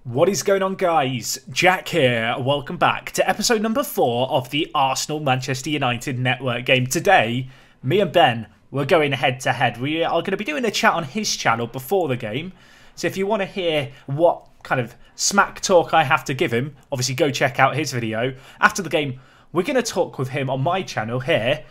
What is going on, guys? Jack here. Welcome back to episode number 4 of the Arsenal-Manchester United network game. Today, me and Ben, we're going head-to-head. We are going to be doing a chat on his channel before the game. So if you want to hear what kind of smack talk I have to give him, obviously go check out his video. After the game, we're going to talk with him on my channel here.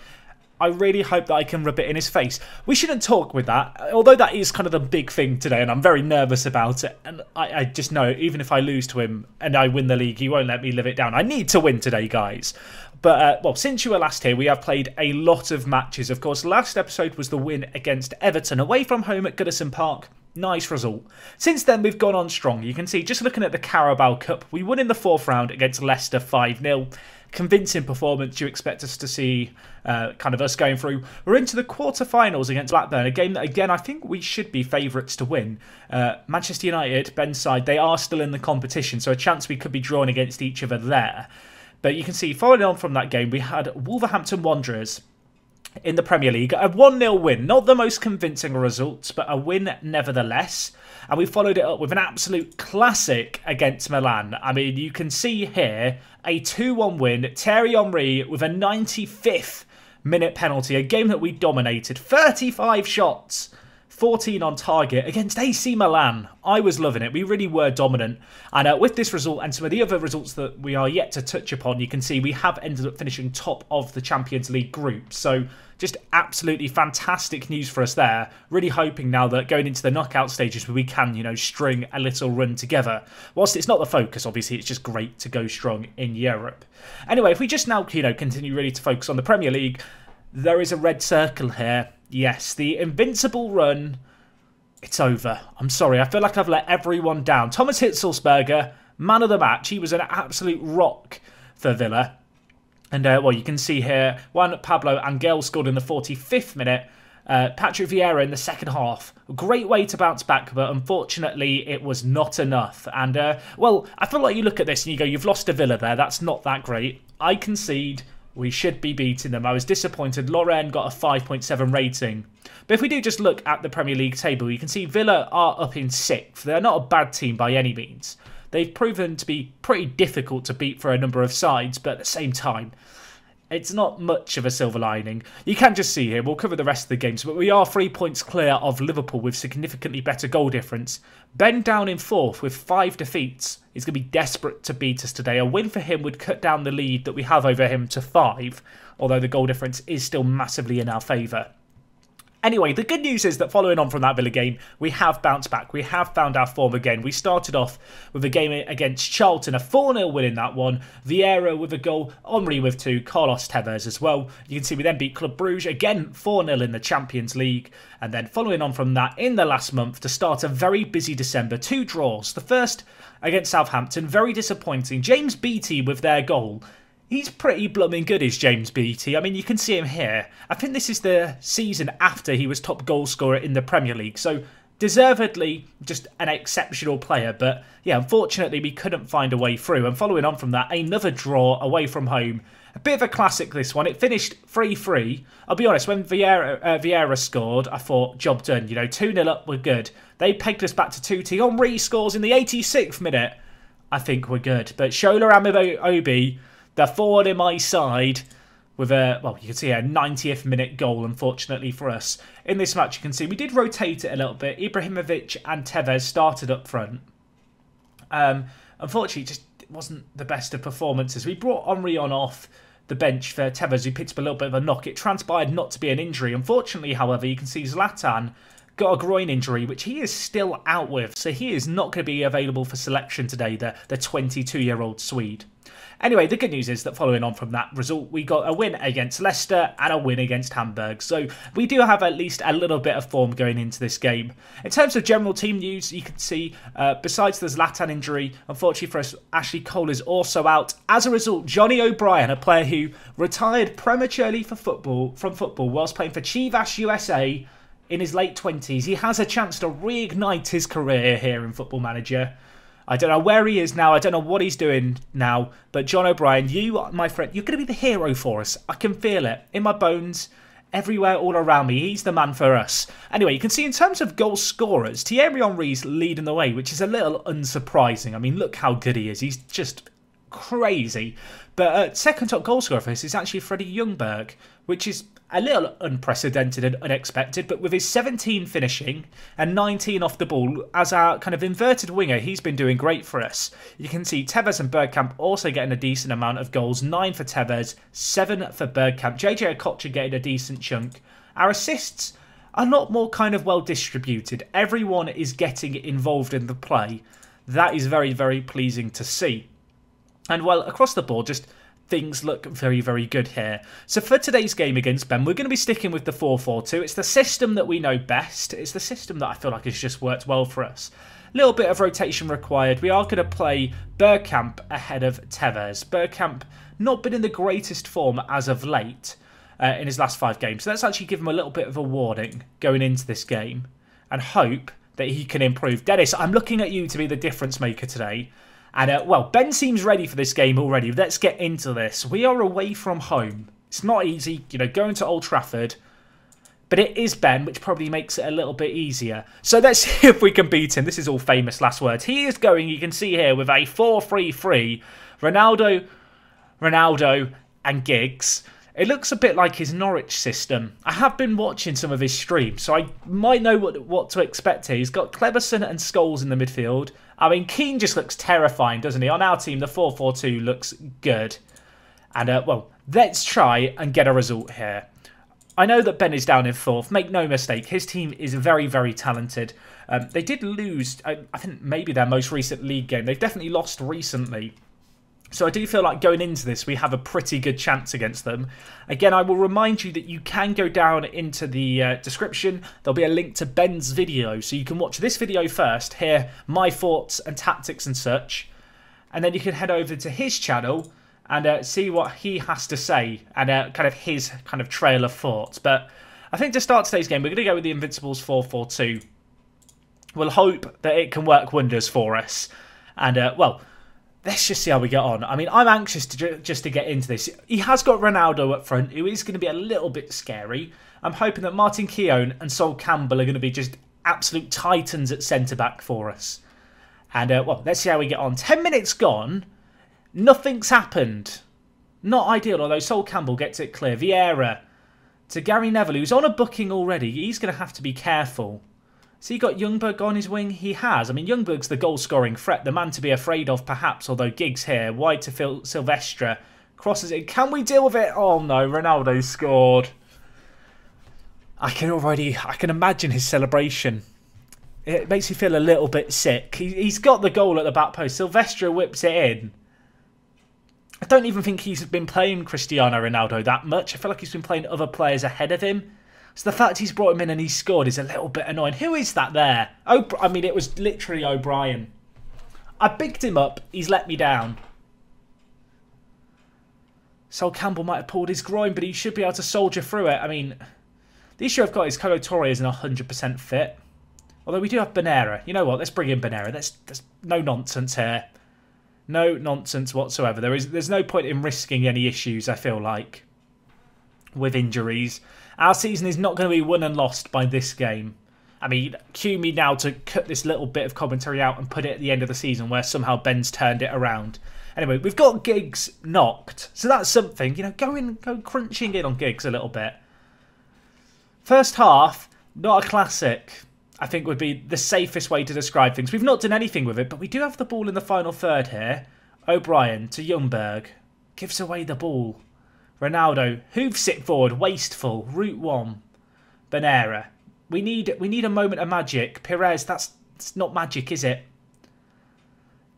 I really hope that I can rub it in his face. We shouldn't talk with that, although that is kind of the big thing today, and I'm very nervous about it. And I just know, even if I lose to him and I win the league, he won't let me live it down. I need to win today, guys. But, well, since you were last here, we have played a lot of matches. Of course, last episode was the win against Everton, away from home at Goodison Park. Nice result. Since then, we've gone on strong. You can see, just looking at the Carabao Cup, we won in the 4th round against Leicester 5-0. Convincing performance you expect us to see kind of us going through. We're into the quarter-finals against Blackburn, a game that, again, I think we should be favourites to win. Manchester United, Ben's side, they are still in the competition, so a chance we could be drawn against each other there. But you can see, following on from that game, we had Wolverhampton Wanderers in the Premier League. A 1-0 win. Not the most convincing results, but a win nevertheless. And we followed it up with an absolute classic against Milan. I mean, you can see here a 2-1 win. Thierry Henry with a 95th minute penalty. A game that we dominated. 35 shots. 14 on target against AC Milan. I was loving it. We really were dominant. And with this result and some of the other results that we are yet to touch upon, you can see we have ended up finishing top of the Champions League group. So just absolutely fantastic news for us there. Really hoping now that going into the knockout stages we can, you know, string a little run together. Whilst it's not the focus, obviously, it's just great to go strong in Europe. Anyway, if we just now, you know, continue really to focus on the Premier League, there is a red circle here. Yes, the invincible run, it's over. I'm sorry, I feel like I've let everyone down. Thomas Hitzlsperger, man of the match. He was an absolute rock for Villa. And, well, you can see here, Juan Pablo Angel scored in the 45th minute. Patrick Vieira in the second half. A great way to bounce back, but unfortunately it was not enough. And, well, I feel like you look at this and you go, you've lost to Villa there. That's not that great. I concede. We should be beating them. I was disappointed. Lorraine got a 5.7 rating. But if we do just look at the Premier League table, you can see Villa are up in 6th. They're not a bad team by any means. They've proven to be pretty difficult to beat for a number of sides, but at the same time, it's not much of a silver lining. You can just see here, we'll cover the rest of the games, but we are 3 points clear of Liverpool with significantly better goal difference. Ben down in 4th with 5 defeats. He's going to be desperate to beat us today. A win for him would cut down the lead that we have over him to 5, although the goal difference is still massively in our favour. Anyway, the good news is that following on from that Villa game, we have bounced back. We have found our form again. We started off with a game against Charlton, a 4-0 win in that one. Vieira with a goal, Henry with 2, Carlos Tevez as well. You can see we then beat Club Brugge, again 4-0 in the Champions League. And then following on from that, in the last month, to start a very busy December, 2 draws. The first against Southampton, very disappointing. James Beattie with their goal. He's pretty blooming good, is James Beattie. I mean, you can see him here. I think this is the season after he was top goal scorer in the Premier League. So, deservedly, just an exceptional player. But, yeah, unfortunately, we couldn't find a way through. And following on from that, another draw away from home. A bit of a classic, this one. It finished 3-3. I'll be honest, when Vieira scored, I thought, job done. You know, 2-0 up, we're good. They pegged us back to 2-2. Henry scores in the 86th minute. I think we're good. But Shola Ameobi, the forward in my side, with a, well, you can see a 90th minute goal, unfortunately for us. In this match, you can see we did rotate it a little bit. Ibrahimovic and Tevez started up front. Unfortunately, it just wasn't the best of performances. We brought Henry on off the bench for Tevez, who picked up a little bit of a knock. It transpired not to be an injury. Unfortunately, however, you can see Zlatan got a groin injury, which he is still out with. So he is not going to be available for selection today, the 22-year-old Swede. Anyway, the good news is that following on from that result, we got a win against Leicester and a win against Hamburg. So we do have at least a little bit of form going into this game. In terms of general team news, you can see, besides the Zlatan injury, unfortunately for us, Ashley Cole is also out. As a result, Johnny O'Brien, a player who retired prematurely from football whilst playing for Chivas USA in his late 20s, he has a chance to reignite his career here in Football Manager. I don't know where he is now. I don't know what he's doing now. But John O'Brien, you, my friend, you're going to be the hero for us. I can feel it in my bones. everywhere, all around me. He's the man for us. Anyway, you can see in terms of goal scorers, Thierry Henry's leading the way, which is a little unsurprising. I mean, look how good he is. He's just crazy. But second top goal scorer for this is actually Freddie Ljungberg, which is a little unprecedented and unexpected, but with his 17 finishing and 19 off the ball, as our kind of inverted winger, he's been doing great for us. You can see Tevez and Bergkamp also getting a decent amount of goals, 9 for Tevez, 7 for Bergkamp. JJ Okocha getting a decent chunk. Our assists are a lot more kind of well distributed. Everyone is getting involved in the play. That is very, very pleasing to see. And well, across the board, just things look very, very good here. So for today's game against Ben, we're going to be sticking with the 4-4-2. It's the system that we know best. It's the system that I feel like has just worked well for us. A little bit of rotation required. We are going to play Bergkamp ahead of Tevez. Bergkamp not been in the greatest form as of late in his last 5 games. So let's actually give him a little bit of a warning going into this game and hope that he can improve. Dennis, I'm looking at you to be the difference maker today. And, well, Ben seems ready for this game already. Let's get into this. We are away from home. It's not easy, you know, going to Old Trafford. But it is Ben, which probably makes it a little bit easier. So let's see if we can beat him. This is all famous last words. He is going, you can see here, with a 4-3-3. Ronaldo, and Giggs. It looks a bit like his Norwich system. I have been watching some of his streams, so I might know what to expect here. He's got Kleberson and Scholes in the midfield. I mean, Keane just looks terrifying, doesn't he? On our team, the 4-4-2 looks good. And, well, let's try and get a result here. I know that Ben is down in 4th. Make no mistake, his team is very, very talented. They did lose, I think, maybe their most recent league game. They've definitely lost recently. So I do feel like going into this, we have a pretty good chance against them. Again, I will remind you that you can go down into the description. There'll be a link to Ben's video. So you can watch this video first, hear my thoughts and tactics and such. And then you can head over to his channel and see what he has to say and kind of his kind of trail of thoughts. But I think to start today's game, we're going to go with the Invincibles 4-4-2. We'll hope that it can work wonders for us. And, well, let's just see how we get on. I mean, I'm anxious to just to get into this. He has got Ronaldo up front, who is going to be a little bit scary. I'm hoping that Martin Keown and Sol Campbell are going to be just absolute titans at centre-back for us. And, well, let's see how we get on. 10 minutes gone. Nothing's happened. Not ideal, although Sol Campbell gets it clear. Vieira to Gary Neville, who's on a booking already. He's going to have to be careful. So he got Ljungberg on his wing? He has. I mean, Ljungberg's the goal-scoring threat, the man to be afraid of, perhaps, although Giggs here, wide to Phil Silvestre, crosses it. Can we deal with it? Oh, no, Ronaldo scored. I can imagine his celebration. It makes me feel a little bit sick. He's got the goal at the back post. Silvestre whips it in. I don't even think he's been playing Cristiano Ronaldo that much. I feel like he's been playing other players ahead of him. So the fact he's brought him in and he's scored is a little bit annoying. Who is that there? Oh, I mean, it was literally O'Brien. I picked him up. He's let me down. Sol Campbell might have pulled his groin, but he should be able to soldier through it. I mean, the issue I've got is Kolo Touré isn't 100% fit. Although we do have Bonera. You know what? Let's bring in Bonera. There's no nonsense here. No nonsense whatsoever. There's no point in risking any issues, I feel like, with injuries. Our season is not going to be won and lost by this game. I mean, cue me now to cut this little bit of commentary out and put it at the end of the season where somehow Ben's turned it around. Anyway, we've got Giggs knocked. So that's something. You know, go crunching in on Giggs a little bit. First half, not a classic, I think would be the safest way to describe things. We've not done anything with it, but we do have the ball in the final third here. O'Brien to Ljungberg. Gives away the ball. Ronaldo hoofs it forward, wasteful. Route 1. Bonera. We need a moment of magic. Perez, that's not magic, is it?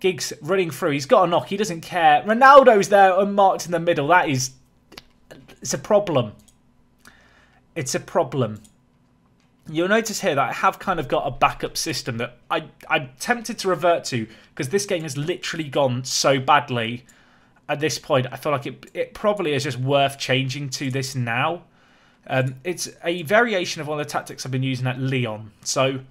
Giggs running through. He's got a knock. He doesn't care. Ronaldo's there unmarked in the middle. It's a problem. It's a problem. You'll notice here that I have kind of got a backup system that I'm tempted to revert to because this game has literally gone so badly. At this point, I feel like it probably is just worth changing to this now. It's a variation of one of the tactics I've been using at Lyon. So,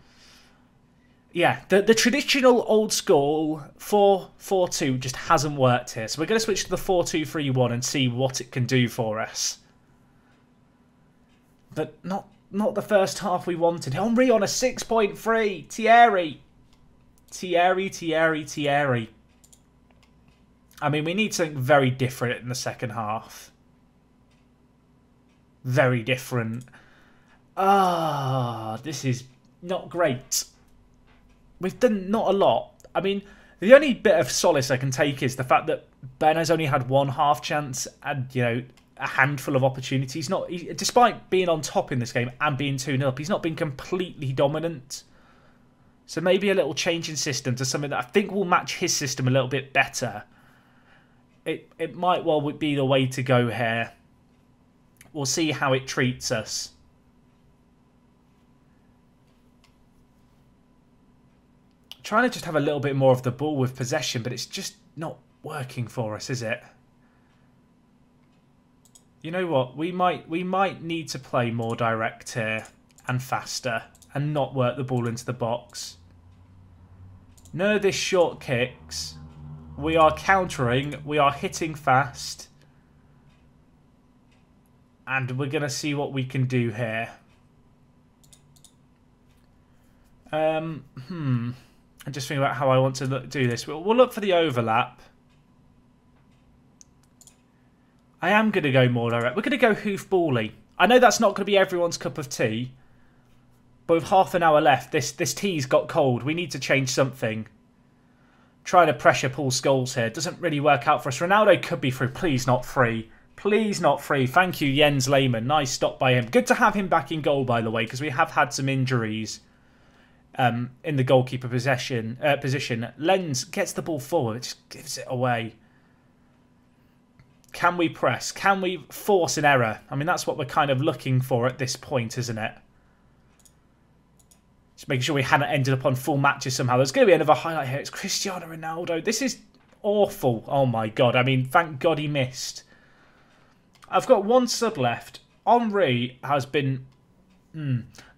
yeah, the traditional old school 4-4-2 just hasn't worked here. So we're going to switch to the 4-2-3-1 and see what it can do for us. But not the first half we wanted. Henry on a 6.3. Thierry. I mean, we need something very different in the second half. Very different. This is not great. We've done not a lot. I mean, the only bit of solace I can take is the fact that Ben has only had one half chance and, you know, a handful of opportunities. Despite being on top in this game and being 2-0 up, he's not been completely dominant. So maybe a little change in system to something that I think will match his system a little bit better. It might well be the way to go here. We'll see how it treats us. Trying to just have a little bit more of the ball with possession, but it's just not working for us, is it? You know what? We might need to play more direct here and faster and not work the ball into the box. None of this short kicks. We are countering. We are hitting fast. And we're going to see what we can do here. I'm just thinking about how I want to do this. We'll look for the overlap. I am going to go more direct. We're going to go hoofbally. I know that's not going to be everyone's cup of tea. But with half an hour left, this tea's got cold. We need to change something. Trying to pressure Paul Scholes here. Doesn't really work out for us. Ronaldo could be free. Please not free. Please not free. Thank you, Jens Lehmann. Nice stop by him. Good to have him back in goal, by the way, because we have had some injuries in the goalkeeper position. Lenz gets the ball forward. Just gives it away. Can we press? Can we force an error? I mean, that's what we're kind of looking for at this point, isn't it? Just making sure we hadn't ended up on full matches somehow. There's going to be another highlight here. It's Cristiano Ronaldo. This is awful. Oh, my God. I mean, thank God he missed. I've got one sub left. Henry has been...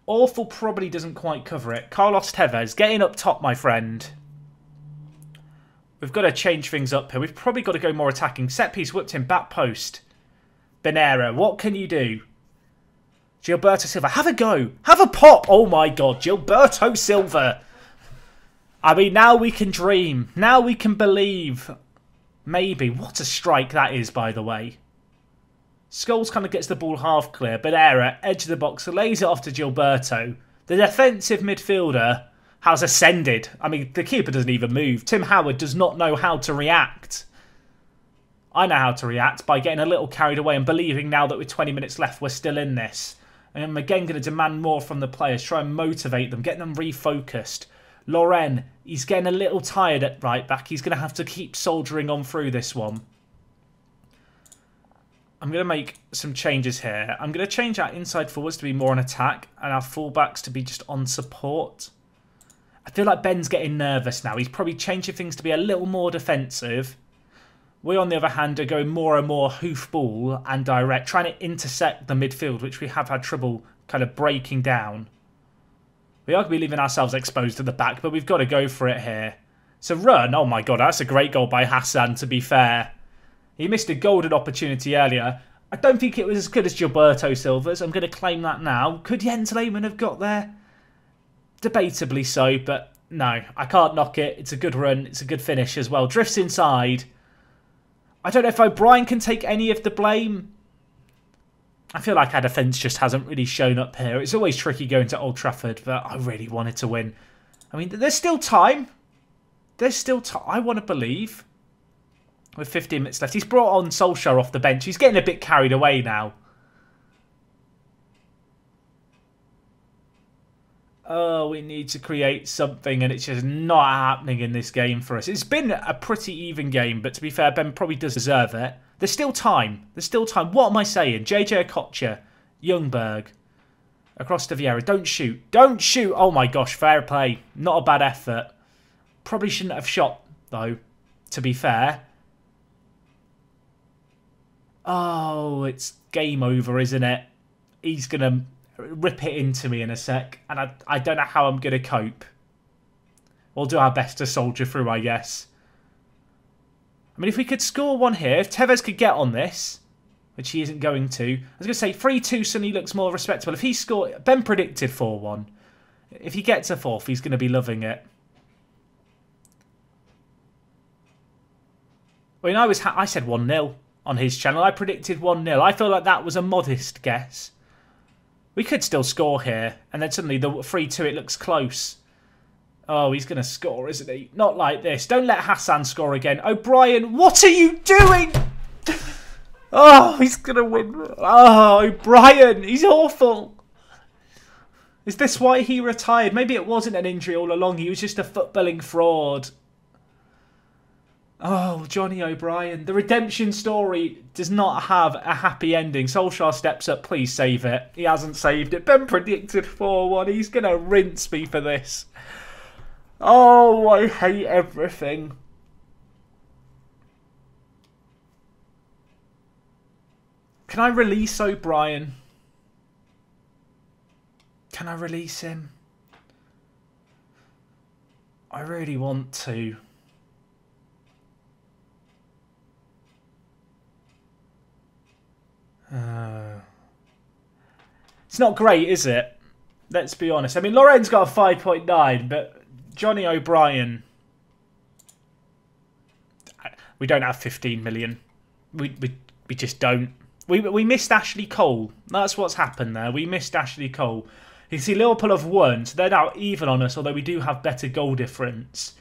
awful probably doesn't quite cover it. Carlos Tevez, getting up top, my friend. We've got to change things up here. We've probably got to go more attacking. Set piece, whipped him, back post. Benera, what can you do? Gilberto Silva, have a go. Have a pop. Oh my God, Gilberto Silva. I mean, now we can dream. Now we can believe. Maybe. What a strike that is, by the way. Scholes kind of gets the ball half clear. Benera, edge of the box, lays it off to Gilberto. The defensive midfielder has ascended. I mean, the keeper doesn't even move. Tim Howard does not know how to react. I know how to react by getting a little carried away and believing now that with 20 minutes left, we're still in this. And I'm again going to demand more from the players, try and motivate them, get them refocused. Loren, he's getting a little tired at right back. He's going to have to keep soldiering on through this one. I'm going to make some changes here. I'm going to change our inside forwards to be more on attack and our fullbacks to be just on support. I feel like Ben's getting nervous now. He's probably changing things to be a little more defensive. We, on the other hand, are going more and more hoofball and direct, trying to intersect the midfield, which we have had trouble kind of breaking down. We are going to be leaving ourselves exposed to the back, but we've got to go for it here. So run. Oh my God, that's a great goal by Hassan, to be fair. He missed a golden opportunity earlier. I don't think it was as good as Gilberto Silva's. I'm going to claim that now. Could Jens Lehmann have got there? Debatably so, but no, I can't knock it. It's a good run. It's a good finish as well. Drifts inside. I don't know if O'Brien can take any of the blame. I feel like our defence just hasn't really shown up here. It's always tricky going to Old Trafford, but I really wanted to win. I mean, there's still time. There's still time. I want to believe. With 15 minutes left. He's brought on Solskjaer off the bench. He's getting a bit carried away now. Oh, we need to create something, and it's just not happening in this game for us. It's been a pretty even game, but to be fair, Ben probably does deserve it. There's still time. There's still time. What am I saying? JJ Okocha, Ljungberg, across to Vieira. Don't shoot. Don't shoot. Oh my gosh, fair play. Not a bad effort. Probably shouldn't have shot, though, to be fair. Oh, it's game over, isn't it? He's going to rip it into me in a sec, and I don't know how I'm going to cope. We'll do our best to soldier through, I guess. I mean, if we could score one here, if Tevez could get on this, which he isn't going to. I was going to say 3-2 suddenly looks more respectable. If he scored... Ben predicted 4-1. If he gets a fourth, he's going to be loving it. I mean, I said 1-0 on his channel. I predicted 1-0. I feel like that was a modest guess. We could still score here. And then suddenly the 3-2, it looks close. Oh, he's going to score, isn't he? Not like this. Don't let Hassan score again. O'Brien, what are you doing? Oh, he's going to win. Oh, O'Brien, he's awful. Is this why he retired? Maybe it wasn't an injury all along. He was just a footballing fraud. Oh, Johnny O'Brien. The redemption story does not have a happy ending. Solskjaer steps up. Please save it. He hasn't saved it. Ben predicted 4-1. He's going to rinse me for this. Oh, I hate everything. Can I release O'Brien? Can I release him? I really want to. It's not great, is it? Let's be honest. I mean, Lauren's got a 5.9, but Johnny O'Brien... We don't have 15 million. We just don't. We missed Ashley Cole. That's what's happened there. We missed Ashley Cole. You can see Liverpool have won, so they're now even on us, although we do have better goal difference.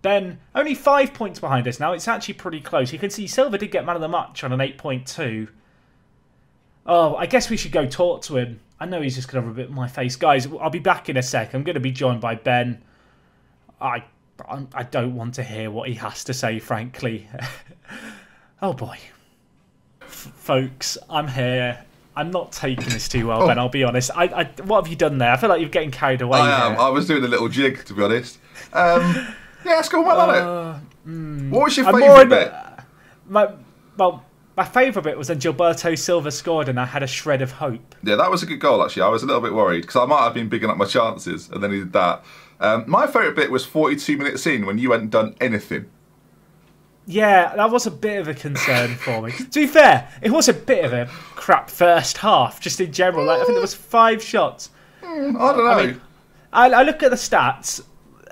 Ben, only 5 points behind us now. It's actually pretty close. You can see Silva did get man of the match on an 8.2. Oh, I guess we should go talk to him. I know he's just going to rub it in my face. Guys, I'll be back in a sec. I'm going to be joined by Ben. I don't want to hear what he has to say, frankly. Oh, boy. Folks, I'm here. I'm not taking this too well, Ben, I'll be honest. What have you done there? I feel like you're getting carried away here. I was doing a little jig, to be honest. Yeah, it's gone well, hasn't it? What was your favourite bit? My favourite bit was when Gilberto Silva scored and I had a shred of hope. Yeah, that was a good goal, actually. I was a little bit worried because I might have been bigging up my chances and then he did that. My favourite bit was 42 minutes in when you hadn't done anything. Yeah, that was a bit of a concern for me. To be fair, it was a bit of a crap first half, just in general. Like, I think there was 5 shots. I don't know. I mean, I look at the stats.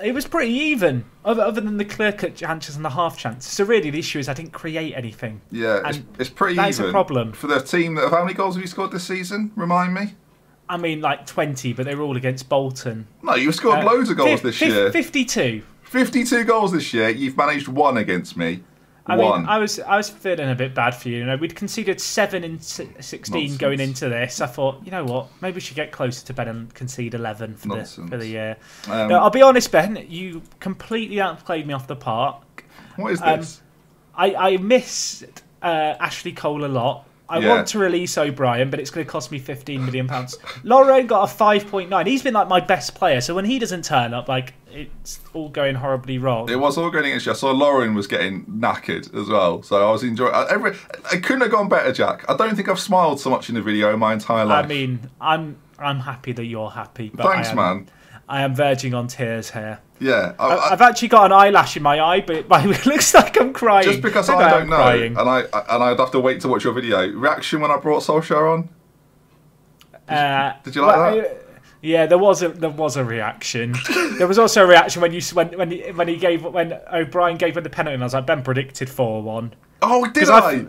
It was pretty even, other than the clear-cut chances and the half chance. So really, the issue is I didn't create anything. Yeah, it's pretty even. That's a problem. For the team that... How many goals have you scored this season? Remind me. I mean, like 20, but they were all against Bolton. No, you've scored loads of goals this year. 52. 52 goals this year. You've managed 1 against me. I mean, I was feeling a bit bad for you. You know, we'd conceded 7 in 16 Nonsense. going into this. I thought, you know what, maybe we should get closer to Ben and concede 11 for the year. No, I'll be honest, Ben, you completely outplayed me off the park. What is this? I missed Ashley Cole a lot. I want to release O'Brien, but it's going to cost me £15 million. Lauren got a 5.9. He's been like my best player, so when he doesn't turn up, like it's all going horribly wrong. It was all going against you. I saw Lauren was getting knackered as well, so I was enjoying. I couldn't have gone better, Jack. I don't think I've smiled so much in a video in my entire life. I mean, I'm happy that you're happy. But Thanks, man. I am verging on tears here. Yeah, I've actually got an eyelash in my eye, but it looks like I'm crying. Just because I don't know, and I'd have to wait to watch your video. Reaction when I brought Solskjaer on? Did you like that? Yeah, there was a reaction. There was also a reaction when O'Brien gave him the penalty, and I was like, Ben predicted 4-1. Oh, did I?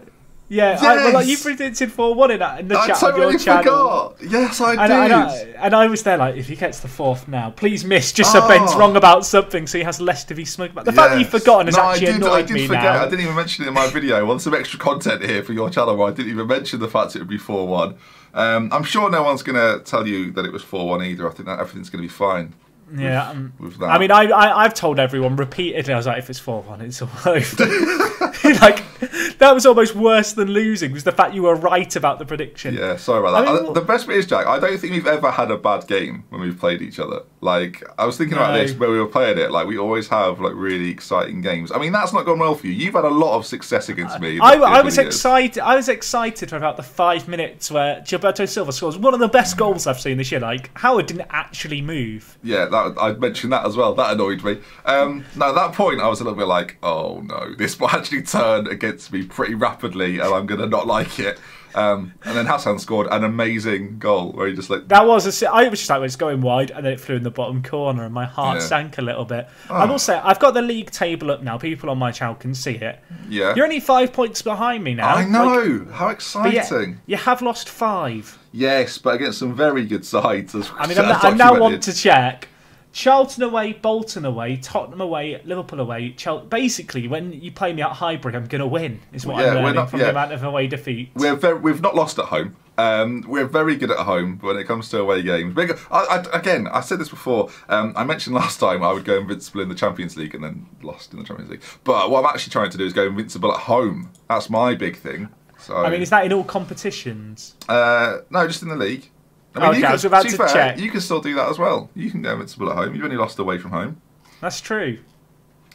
Yeah, yes! You predicted 4-1 in the chat totally on your channel. Forgot. Yes, I did. And I was there like, if he gets the 4th now, please miss, just so Ben's wrong about something, so he has less to be smug about. The fact that you've forgotten has actually annoyed me now. I didn't even mention it in my video. I want some extra content here for your channel where I didn't even mention the fact it would be 4-1. I'm sure no one's going to tell you that it was 4-1 either. I think that everything's going to be fine. Yeah, with that. I mean, I've told everyone repeatedly. I was like, if it's 4-1, it's all over. Like, that was almost worse than losing. Was the fact you were right about the prediction. Yeah, sorry about that. I mean, the best bit is, Jack, I don't think we've ever had a bad game when we've played each other. Like, I was thinking about this when we were playing it. Like, we always have like really exciting games. I mean, that's not gone well for you. You've had a lot of success against me. I was excited. I was excited for about the 5 minutes where Gilberto Silva scores one of the best goals I've seen this year. Like, Howard didn't actually move. Yeah, that I mentioned that as well. That annoyed me. Now at that point, I was a little bit like, oh no, this might actually turn against me pretty rapidly, and I'm gonna not like it. And then Hassan scored an amazing goal where he just like that was I was just like, it's going wide, and then it flew in the bottom corner, and my heart sank a little bit. I will say, I've got the league table up now. People on my channel can see it. Yeah, you're only 5 points behind me now. I know. How exciting! You have lost 5. Yes, but against some very good sides. I mean, I now want to check. Charlton away, Bolton away, Tottenham away, Liverpool away. Basically, when you play me at Highbury, I'm going to win, is what I'm learning from the amount of away defeats. We've not lost at home. We're very good at home when it comes to away games. Again, I said this before. I mentioned last time I would go invincible in the Champions League and then lost in the Champions League. But what I'm actually trying to do is go invincible at home. That's my big thing. So, I mean, is that in all competitions? No, just in the league. I mean, I was about to check. You can still do that as well. You can go invincible at home. You've only lost away from home. That's true.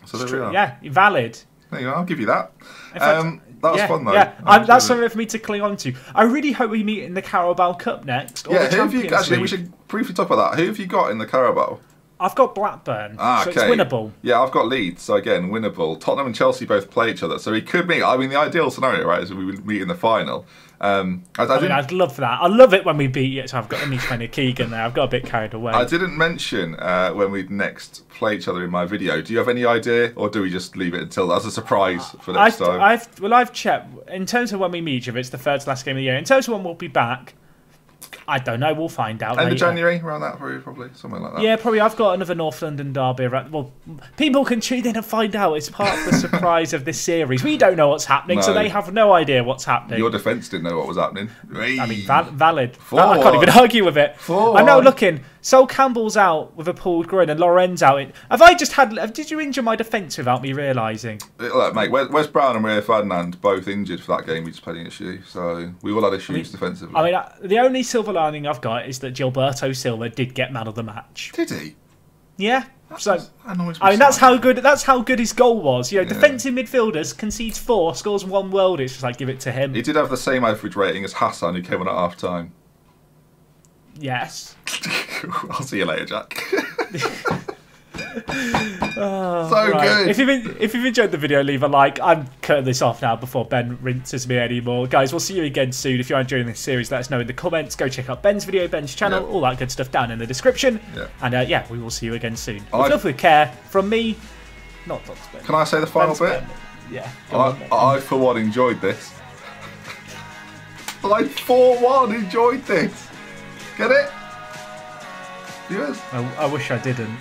So there we are. Yeah, valid. There you go. I'll give you that. That was fun though. Yeah, that's something for me to cling on to. I really hope we meet in the Carabao Cup next. Or the Champions League. We should briefly talk about that. Who have you got in the Carabao? I've got Blackburn, so it's winnable. Yeah, I've got Leeds, so again, winnable. Tottenham and Chelsea both play each other, so we could meet. I mean, the ideal scenario, right, is we would meet in the final. I'd love that. I love it when we beat it, so I've got Anish Keegan there. I've got a bit carried away. I didn't mention when we'd next play each other in my video. Do you have any idea, or do we just leave it until as a surprise for next time? I've checked. In terms of when we meet each other, it's the third to last game of the year. In terms of when we'll be back, I don't know. We'll find out. End of January, around that period, probably something like that. Yeah, probably. I've got another North London derby. Well, people can tune in and find out. It's part of the surprise of this series. We don't know what's happening, so they have no idea what's happening. Your defence didn't know what was happening. I mean, valid. I can't even argue with it. I'm now looking. Sol Campbell's out with a pulled groin, and Loren's out. Did you injure my defence without me realising? Look, mate, Wes Brown and Rio Ferdinand both injured for that game we just played against you, so we all had issues defensively. I mean, the only silver lining I've got is that Gilberto Silva did get man of the match. Did he? Yeah. That's how good his goal was. You know, Yeah. defensive midfielders concedes 4, scores 1 world. It's just like, give it to him. He did have the same average rating as Hassan, who came on at half time. Yes. I'll see you later, Jack. Good. If you've enjoyed the video, leave a like. I'm cutting this off now before Ben rinses me anymore. Guys, we'll see you again soon. If you're enjoying this series, let us know in the comments. Go check out Ben's video, Ben's channel, all that good stuff down in the description. And we will see you again soon. With love with care from me, not Dr. Ben. Can I say the final bit? Yeah. I for one enjoyed this. I for one enjoyed this. Get it? Viewers? I wish I didn't.